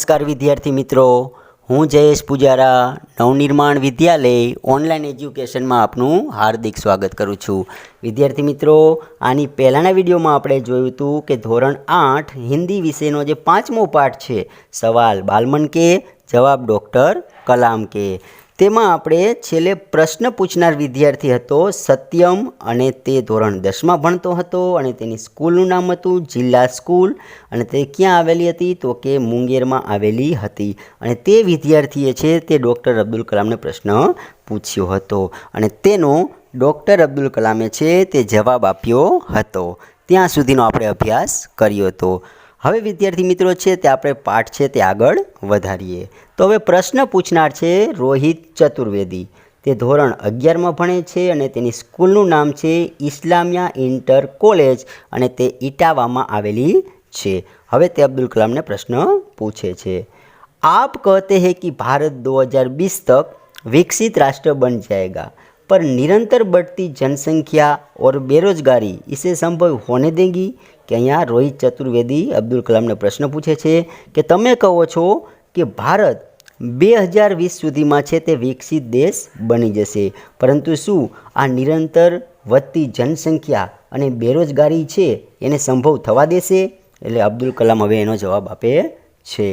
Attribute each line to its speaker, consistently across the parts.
Speaker 1: नमस्कार विद्यार्थी मित्रों, हूँ जयेश पुजारा नवनिर्माण विद्यालय ऑनलाइन एज्युकेशन में आपनु हार्दिक स्वागत करूँ छूँ। विद्यार्थी मित्रों, आनी पहलाना विडियो में आपणे जोयुं हतुं के धोरण 8 हिंदी विषयनो जे 5मो पाठ छे, सवाल बालमन के जवाब डॉक्टर कलाम के, तेमां आपणे छेल्ले प्रश्न पूछनार विद्यार्थी हतो सत्यम अने ते धोरण 10मां भणतो हतो अने तेनी स्कूलनुं नाम हतुं जिल्ला स्कूल अने ते क्यां आवेली हती तो के मुंगेरमां आवेली हती अने ते विद्यार्थीए छे ते डॉक्टर अब्दुल कलामने प्रश्न पूछ्यो हतो अने तेनो डॉक्टर अब्दुल कलामे छे ते जवाब आप्यो हतो। त्यां सुधीनो आपणे अभ्यास कर्यो हतो। हवे विद्यार्थी मित्रों छे ते आपणे पाठ छे ते आगळ वधारीए। तो हवे प्रश्न पूछनार छे रोहित चतुर्वेदी, ते धोरण 11 में भणे छे अने तेनी स्कूलनुं नाम छे इस्लामिया इंटर कॉलेज अने ते इटावामां आवेली छे। हवे ते अब्दुल कलाम ने प्रश्न पूछे छे, आप कहते हैं कि भारत 2020 तक विकसित राष्ट्र बन जाएगा, पर निरंतर बढ़ती जनसंख्या और बेरोजगारी इसे संभव होने देंगी? कि अहींया रोहित चतुर्वेदी अब्दुल कलाम ने प्रश्न पूछे छे कि तमे कहो छो कि भारत 2020 सुधीमां छे ते विकसित देश बनी जशे, परंतु शुं आ निरंतर વધતી जनसंख्या અને બેરોજગારી છે એને સંભવ થવા દેશે? એટલે અબ્દુલ કલામ હવે એનો જવાબ આપે છે,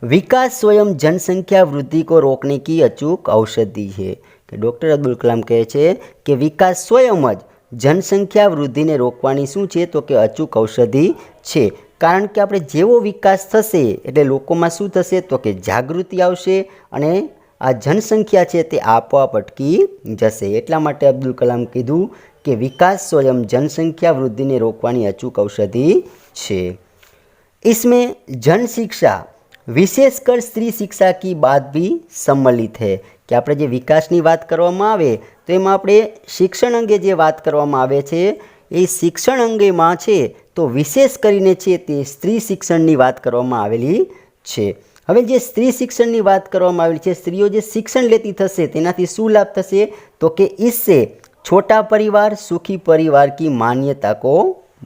Speaker 1: विकास स्वयं जनसंख्या वृद्धि को रोकने की अचूक औषधि है। कि डॉक्टर अब्दुल कलाम कहे छे कि विकास स्वयं ज जनसंख्या वृद्धि ने रोकवानी शुं छे तो कि अचूक औषधि छे। कारण के आपणे जेवो विकास थशे एटले लोकोमां शुं थशे तो कि जागृति आवशे अने आ जनसंख्या छे ते आपोआप अटकी जशे। एटला माटे अब्दुल कलाम कीधुं कि विकास स्वयं जनसंख्या वृद्धि ने रोकवानी अचूक औषधि छे। इसमें जन शिक्षा विशेषकर स्त्री शिक्षा की बात भी सम्मिलित है। कि आपणे जे विकासनी वात करवामां आवे तो एमां आपणे शिक्षण अंगे जे वात करवामां आवे छे ए शिक्षण अंगेमां छे तो विशेष करीने छे ते स्त्री शिक्षणनी वात करवामां आवेली छे। हवे जे स्त्री शिक्षणनी वात करवामां आवेली छे, स्त्रीओ जे शिक्षण लेती थशे तेनाथी शुं लाभ थशे तो कि इससे छोटा परिवार सुखी परिवार की मान्यता को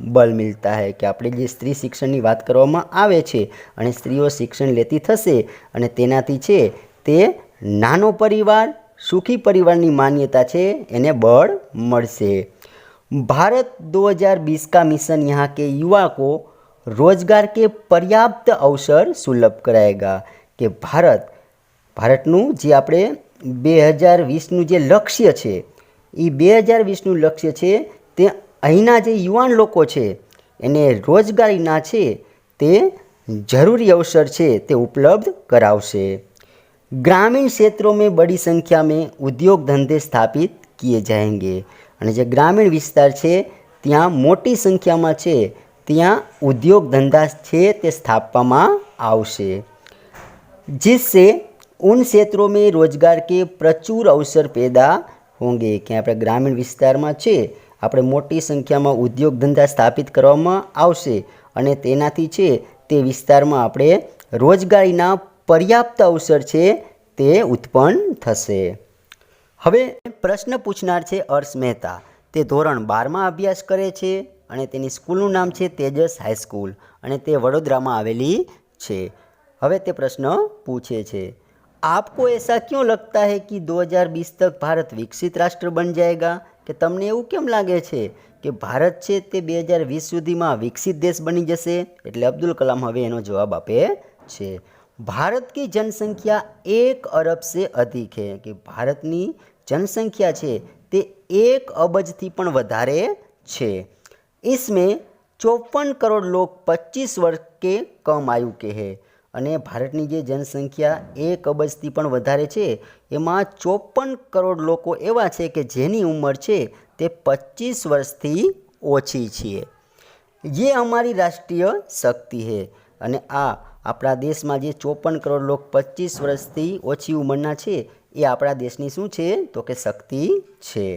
Speaker 1: बल मिलता है। कि आपणे जे स्त्री शिक्षणनी वात करवामां आवे छे अने स्त्रीओ शिक्षण लेती थशे अने तेनाथी छे ते नानो परिवार सुखी परिवारनी मान्यता छे एने बळ मळशे। भारत 2020 का मिशन यहाँ के युवा को रोजगार के पर्याप्त अवसर सुलभ कराएगा। कि भारतनुं जे आपणे 2020नुं जे लक्ष्य छे ए 2020नुं लक्ष्य छे ते अहींना जे युवान लोको छे एने रोजगारीना छे ते जरूरी अवसर छे ते उपलब्ध करावशे। ग्रामीण क्षेत्रों में बड़ी संख्या में उद्योग धंधे स्थापित किए जाएंगे अने जे ग्रामीण विस्तार छे त्यां मोटी संख्या में छे त्यां उद्योग धंधा छे ते स्थापवामां आवशे, जिससे उन क्षेत्रों में रोजगार के प्रचुर अवसर पैदा होंगे। कि आपणे ग्रामीण विस्तार में छे आपणे मोटी संख्या में उद्योग धंधा स्थापित करवामां आवशे अने तेनाथी छे ते विस्तार में आपणे रोजगारीना पर्याप्त अवसर छे ते उत्पन्न थशे। हवे प्रश्न पूछनार छे अर्श मेहता, ते धोरण 12मां अभ्यास करे छे अने तेनी स्कूलनुं नाम छे तेजस हाई स्कूल अने ते वडोदरामां आवेली छे। हवे ते प्रश्न पूछे छे, आपको ऐसा क्यों लगता है कि 2020 तक भारत विकसित राष्ट्र बन जाएगा? कि तमने एवुं केम लागे छे कि भारत छे ते 2020 सुधीमां विकसित देश बनी जशे? एटले अब्दुल कलाम हवे एनो जवाब आपे छे, भारत की जनसंख्या 1 अरब से अधिक है। कि भारतनी जनसंख्या छे ते 1 अबज थी पण वधारे छे। इसमें 54 करोड़ लोग 25 वर्ष के कम आयु के हैं अने भारतनी जे जनसंख्या 1 अबजथी पण वधारे छे एमां 54 करोड़ लोको एवा छे कि जेनी उमर छे ते 25 वर्षथी ओછી छे। ये हमारी राष्ट्रीय शक्ति है अने आपણા देशमां जे 54 करोड़ लोग 25 वर्षथी ओછી उमरना छे ए आपણા देशनी शुं छे तो कि शक्ति छे।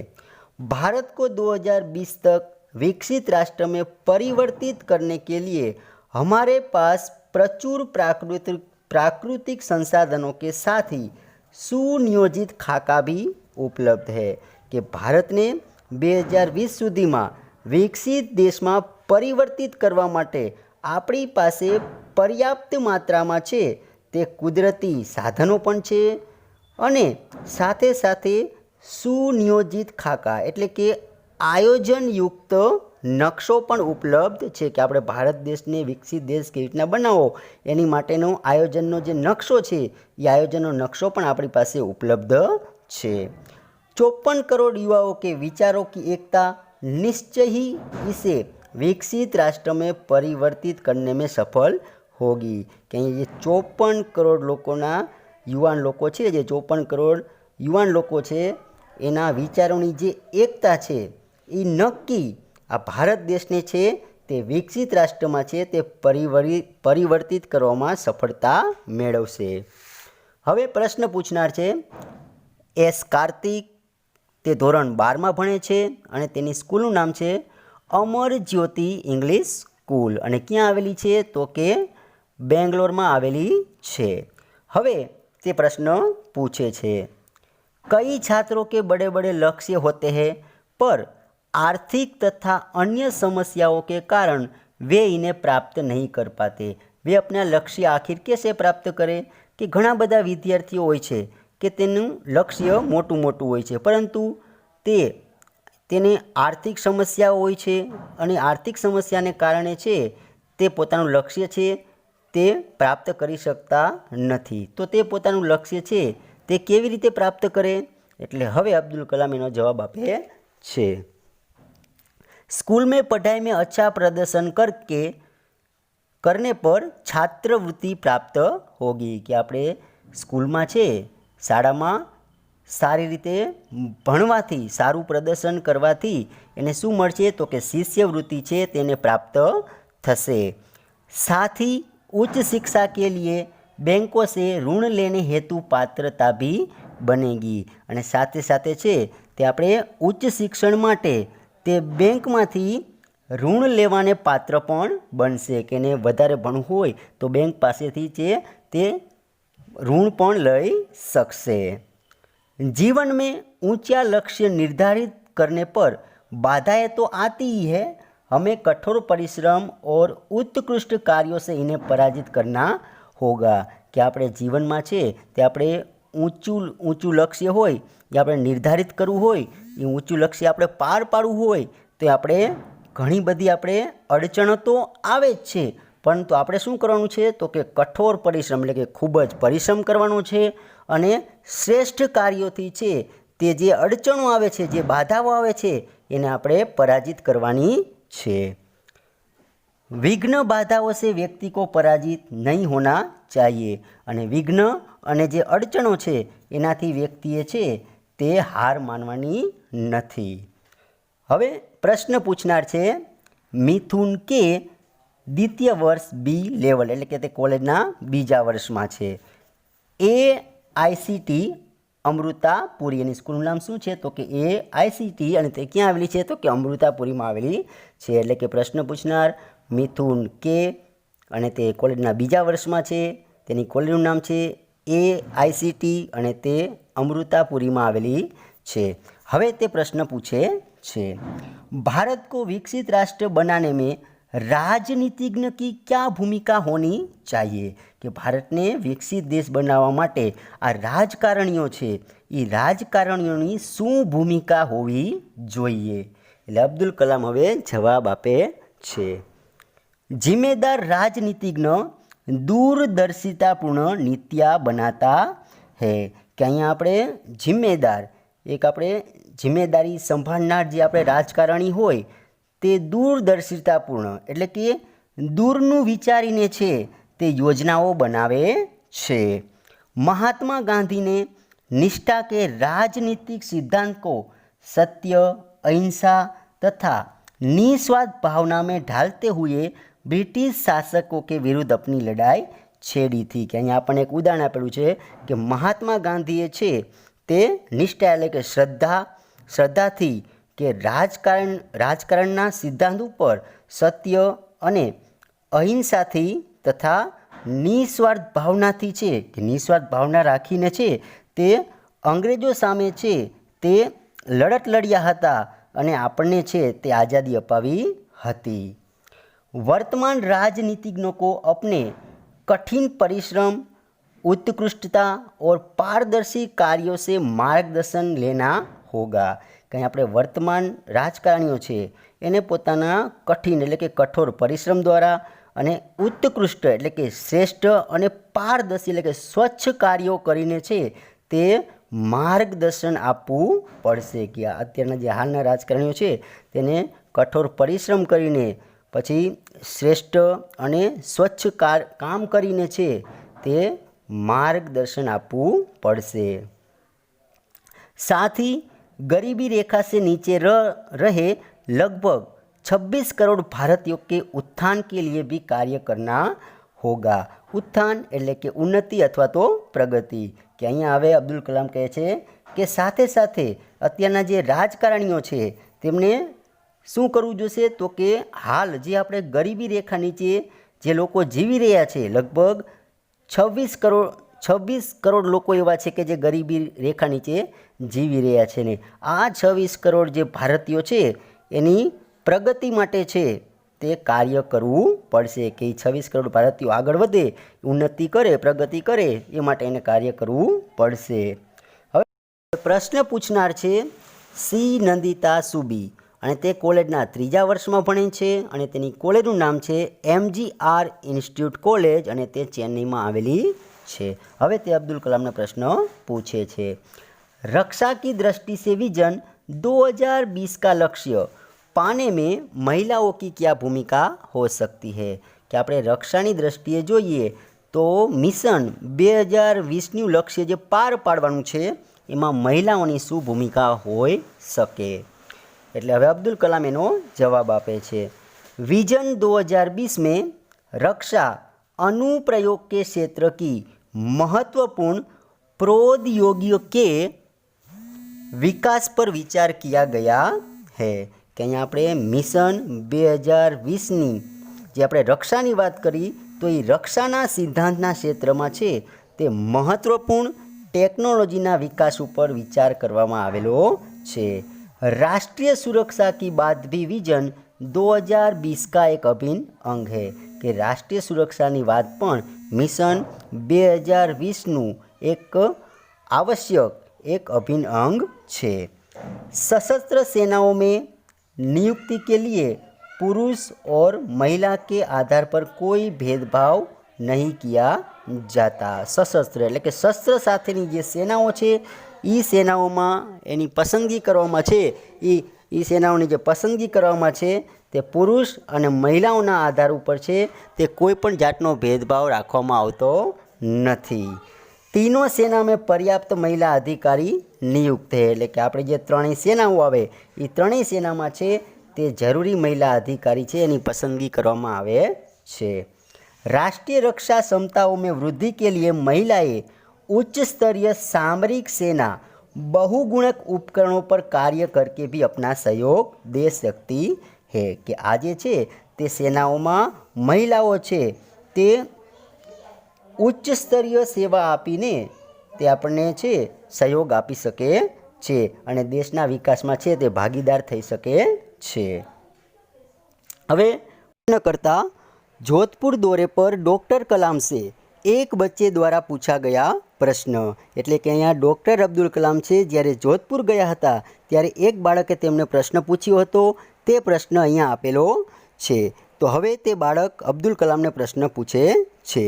Speaker 1: भारत को 2020 तक विकसित राष्ट्र में परिवर्तित करने के लिए हमारे पास प्रचुर प्राकृतिक संसाधनों के साथ ही सुनियोजित खाका भी उपलब्ध है। कि भारत ने 2020 सुधीमां विकसित देश में परिवर्तित करवा माटे આપણી પાસે પર્યાપ્ત માત્રામાં છે તે કુદરતી સાધનો પણ છે અને સાથે સાથે સુનિયોજિત ખાકા એટલે કે આયોજનયુક્ત નકશો પણ ઉપલબ્ધ છે કે આપણે ભારત દેશને વિકસિત દેશ કેવી રીતના બનાવવો એની માટેનો આયોજનનો જે નકશો છે એ આયોજનનો નકશો પણ આપણી પાસે ઉપલબ્ધ છે। 54 करोड़ युवाओं के विचारों की एकता निश्चय ही इसे विकसित राष्ट्र में परिवर्तित करने में सफल होगी कि ये 54 करोड़ लोगों युवान लोग है जे 54 करोड़ युवान लोग है एना विचारों जे एकता है ये नक्की आ भारत देश ने छे ते विकसित राष्ट्र में छे ते परिवर्तित करवामां सफलता मेळवशे। हवे प्रश्न पूछनार छे एस कार्तिक ते धोरण 12 में भणे छे अने तेनी स्कूलनुं नाम छे अमर ज्योति इंग्लिश स्कूल अने क्यां आवेली छे तो के बेंगलोर में आवेली छे। हवे ते प्रश्न पूछे छे कई छात्रों के बड़े बड़े लक्ष्य होते हैं पर आर्थिक तथा अन्य समस्याओं के कारण वे इन्हें प्राप्त नहीं कर पाते। वे अपना लक्ष्य आखिर कैसे प्राप्त करें कि घણા બધા વિદ્યાર્થીઓ હોય છે કે તેનું લક્ષ્ય મોટું મોટું હોય છે પરંતુ તેને આર્થિક સમસ્યાઓ હોય છે અને આર્થિક સમસ્યાને કારણે છે તે પોતાનું લક્ષ્ય છે તે પ્રાપ્ત કરી શકતા નથી। તો તે પોતાનું લક્ષ્ય છે તે કેવી રીતે પ્રાપ્ત કરે એટલે હવે અબ્દુલ કલામ એનો જવાબ આપે છે स्कूल में पढ़ाई में अच्छा प्रदर्शन करने पर छात्रवृत्ति प्राप्त होगी कि આપણે સ્કૂલમાં છે શાળામાં સારી રીતે ભણવાથી સારું પ્રદર્શન કરવાથી એને શું મળશે તો કે શિષ્યવૃત્તિ છે તેને પ્રાપ્ત થશે। साथ ही उच्च शिक्षा के लिए बैंकों से ऋण लेने हेतु पात्रता भी बनेगी અને સાથે સાથે છે તે આપણે ઉચ્ચ શિક્ષણ માટે તે બેંકમાંથી ઋણ લેવાને પાત્ર પણ બનશે કે એને વધારે ભણવું હોય તો બેંક પાસેથી તે ऋण પણ લઈ શકશે। जीवन में ऊंचा लक्ष्य निर्धारित करने पर बाधाएं तो आती ही है, हमें कठोर परिश्रम और उत्कृष्ट कार्यों से इन्हें पराजित करना होगा कि આપણે જીવનમાં છે તે આપણે ઊંચું લક્ષ્ય હોય એ આપણે નિર્ધારિત કરવું હોય એ ઊંચું લક્ષ્ય આપણે પાર પાડવું હોય તો આપણે ઘણી બધી આપણે અડચણો તો આવે જ છે પરંતુ આપણે શું કરવાનું છે તો કે કઠોર પરિશ્રમ એટલે કે ખૂબ જ પરિશ્રમ કરવાનો છે અને શ્રેષ્ઠ કાર્યોથી છે તે જે અડચણો આવે છે જે બાધાઓ આવે છે એને આપણે પરાજિત કરવાની છે। विघ्न बाधाओं से व्यक्ति को पराजित नहीं होना चाहिए અને વિઘ્ન અને જે અડચણો છે એનાથી વ્યક્તિએ છે તે હાર માનવાની નથી। હવે પ્રશ્ન પૂછનાર છે મિથુન કે દ્વિતીય વર્ષ બી લેવલ એટલે કે તે કોલેજના બીજા વર્ષમાં છે। AICT અમૃતાપુરી એની સ્કૂલનું નામ શું છે તો કે AICT અને તે ક્યાં આવેલી છે તો કે અમૃતાપુરીમાં આવેલી છે। એટલે કે પ્રશ્ન પૂછનાર મિથુન કે અને તે કોલેજના બીજા વર્ષમાં છે તેની કોલેજનું નામ છે AICT અને તે અમૃતાપુરીમાં આવેલી છે। હવે તે પ્રશ્ન પૂછે છે भारत को विकसित राष्ट्र बनाने में राजनीतिज्ञ की क्या भूमिका होनी चाहिए कि भारतने विकसित देश बनावा माटे आ राजकारणीओ छे ए राजकारणीओनी शुं भूमिका होवी जोईए એટલે અબ્દુલ કલામ હવે જવાબ આપે છે जिम्मेदार राजनीतिज्ञ दूरदर्शितापूर्ण नीतियाँ बनाता है कि अहीं आपणे जिम्मेदार एक आपणे जिम्मेदारी संभाळनार जे आपणे राजकारणी होय ते दूरदर्शितापूर्ण એટલે કે दूरનું વિચારીને છે તે યોજનાઓ બનાવે છે। महात्मा गांधी ने निष्ठा के राजनीतिक सिद्धांत को सत्य अहिंसा तथा निस्वार्थ भावना में ढालते हुए ब्रिटिश शासकों के विरुद्ध अपनी लड़ाई छेड़ी थी कि अहीं आपणे एक उदाहरण आपेલું છે કે મહાત્મા ગાંધીએ છે તે નિષ્ઠા એટલે કે શ્રદ્ધાથી કે રાજકારણના સિદ્ધાંત ઉપર સત્ય અને અહિંસાથી તથા નિસ્વાર્થ ભાવનાથી છે કે નિસ્વાર્થ ભાવના રાખીને છે તે અંગ્રેજો સામે છે તે લડત લડ્યા હતા અને આપણને છે તે આઝાદી અપાવી હતી। वर्तमान राजनीतिज्ञों को अपने कठिन परिश्रम, उत्कृष्टता और पारदर्शी कार्यों से मार्गदर्शन लेना होगा। कहीं આપણે વર્તમાન રાજકારણીઓ છે એને પોતાના કઠિન એટલે કે કઠોર પરિશ્રમ દ્વારા અને ઉત્કૃષ્ટ એટલે કે શ્રેષ્ઠ અને પારદર્શી એટલે કે સ્વચ્છ કાર્યો કરીને છે તે માર્ગદર્શન આપવું પડશે કે અત્યારના જે હાલના રાજકારણીઓ છે તેને કઠોર પરિશ્રમ કરીને પછી શ્રેષ્ઠ અને સ્વચ્છ કામ કરીને છે તે मार्गदर्शन आपवू पड़से। साथ ही गरीबी रेखा से नीचे रहे लगभग 26 करोड़ भारतीयों के उत्थान के लिए भी कार्य करना होगा। उत्थान एटले के उन्नति अथवा तो प्रगति के अहींया हवे अब्दुल कलाम कहे छे के साथे साथे अत्याરના જે રાજકારણીઓ છે તેમને શું કરવું જોઈશે તો કે હાલ જે આપણે ગરીબી રેખા નીચે જે લોકો જીવી રહ્યા છે લગભગ 26 करोड़ लोग एवा छे के जे गरीबी रेखा नीचे जीवी रह्या छे ने आ 26 करोड़ जे भारतीयों छे एनी प्रगति माटे छे ते कार्य करवू पड़शे के 26 करोड़ भारतीयों आगळ वधे, उन्नति करे, प्रगति करे ए माटे एने कार्य करवू पड़शे। हवे प्रश्न पूछनार छे सी नंदिता सुबी અને તે કોલેજના 3જા વર્ષમાં ભણે છે અને તેની કોલેજનું નામ છે MGR ઇન્સ્ટિટ્યૂટ કોલેજ અને તે ચેન્નઈમાં આવેલી છે। હવે તે અબ્દુલ કલામનો પ્રશ્ન પૂછે છે, रक्षा की दृष्टि से विजन 2020 का लक्ष्य पाने में महिलाओं की क्या भूमिका हो सकती है कि આપણે રક્ષાની દ્રષ્ટિએ જોઈએ તો મિશન 2020નું લક્ષ્ય જે પાર પાડવાનું છે એમાં મહિલાઓની શું ભૂમિકા હોઈ શકે। એટલે હવે અબ્દુલ કલામ એનો જવાબ આપે છે, विजन 2020 में रक्षा अनुप्रयोग के क्षेत्र की महत्वपूर्ण प्रौद्योगिकियों के विकास पर विचार किया गया है कि अहीं आपणे मिशन 2020नी जे आपणे रक्षानी बात करी तो ये रक्षाना सिद्धांतना क्षेत्रमां छे ते महत्वपूर्ण टेक्नोलॉजीना विकास पर विचार करवामां आवेलो छे। राष्ट्रीय सुरक्षा की बात भी विजन 2020 का एक अभिन्न अंग है कि राष्ट्रीय सुरक्षा की बात पण मिशन 2020 एक आवश्यक एक अभिन्न अंग है। सशस्त्र सेनाओं में नियुक्ति के लिए पुरुष और महिला के आधार पर कोई भेदभाव नहीं किया जाता। सशस्त्र एटले के शस्त्र साथेनी जे सेनाओं है ई सेनाओं एनी पसंदगी करवामां छे ई सेनाओनी जे पसंदगी करवामां छे ते पुरुष अने महिलाओना आधार पर छे ते कोईपण जातनो भेदभाव राखवामां आवतो नथी। तीनों सेना में पर्याप्त महिला अधिकारी नियुक्त है एटले के आपणे जे त्रणेय सेनाओं आवे ई त्रणेय सेनामां छे ते जरूरी महिला अधिकारी छे एनी पसंदगी करवामां आवे छे। राष्ट्रीय रक्षा क्षमताओं में वृद्धि के लिए महिलाएं उच्च स्तरीय सामरिक सेना बहुगुणक उपकरणों पर कार्य करके भी अपना सहयोग दे सकती है कि आज छे ते सेनाओं में महिलाओं छे ते उच्च स्तरीय सेवा आपीने ते आपने छे सहयोग आपी सके छे अने देशना विकास में छे ते भागीदार थई सके छे। हवे प्रश्न करता जोधपुर दौरे पर डॉक्टर कलाम से एक बच्चे द्वारा पूछा गया प्रश्न एटले के अहींया डॉक्टर अब्दुल कलाम छे ज्यारे जोधपुर गया हता त्यारे एक बाळके तेमने प्रश्न पूछ्यो हतो ते प्रश्न अहींया आपेलो छे। तो हवे ते बाळक अब्दुल कलामने प्रश्न पूछे छे,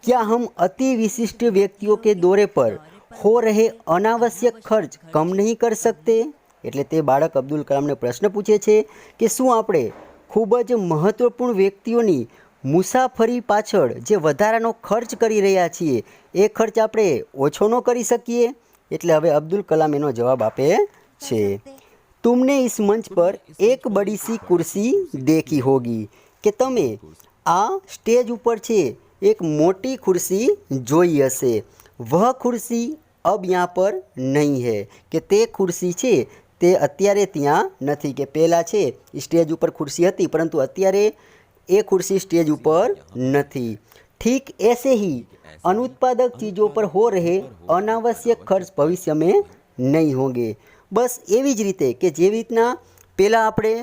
Speaker 1: क्या हम अति विशिष्ट व्यक्तियों के दौरे पर हो रहे अनावश्यक खर्च कम नहीं कर सकते। एटले ते बाळक अब्दुल कलामने प्रश्न पूछे छे कि शुं आपणे खूब ज महत्वपूर्ण व्यक्तिओनी मुसाफरी पाछळ जे वधारानो खर्च करी रह्या छीए ए खर्च आपणे ओछो न करी सकीए। एटले हवे अब्दुल कलाम एनो जवाब आपे छे, तुमने इस मंच पर एक बड़ी सी कुर्सी देखी होगी कि तमे आ स्टेज ऊपर छे एक मोटी कुर्सी जोई हशे। वह कुर्सी अब यहाँ पर नहीं है कि ते कुर्सी छे ते अत्यारे त्यां नथी कि पहेला छे स्टेज ऊपर कुर्सी हती परंतु अत्यारे ए कुर्सी स्टेज ऊपर नहीं। ठीक ऐसे ही अनुत्पादक चीज़ों पर हो रहे अनावश्यक खर्च भविष्य में नहीं होंगे। बस एवी ज रीते कि जेवी रीतना पहला आपणे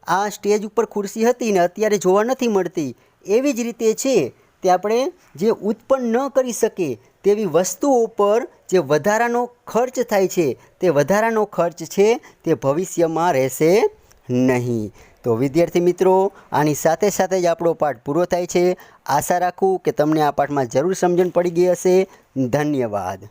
Speaker 1: આ સ્ટેજ ઉપર ખુરશી હતી ને અત્યારે જોવા નથી મળતી, એવી જ રીતે છે તે આપણે જે ઉત્પન્ન ન કરી શકીએ તેવી વસ્તુઓ પર જે વધારાનો ખર્ચ થાય છે તે વધારાનો ખર્ચ છે તે ભવિષ્યમાં રહેશે નહીં. તો વિદ્યાર્થી મિત્રો, આની સાથે સાથે જ આપણો પાઠ પૂરો થાય છે. આશા રાખું કે તમને આ પાઠમાં જરૂર સમજણ પડી ગઈ હશે. ધન્યવાદ.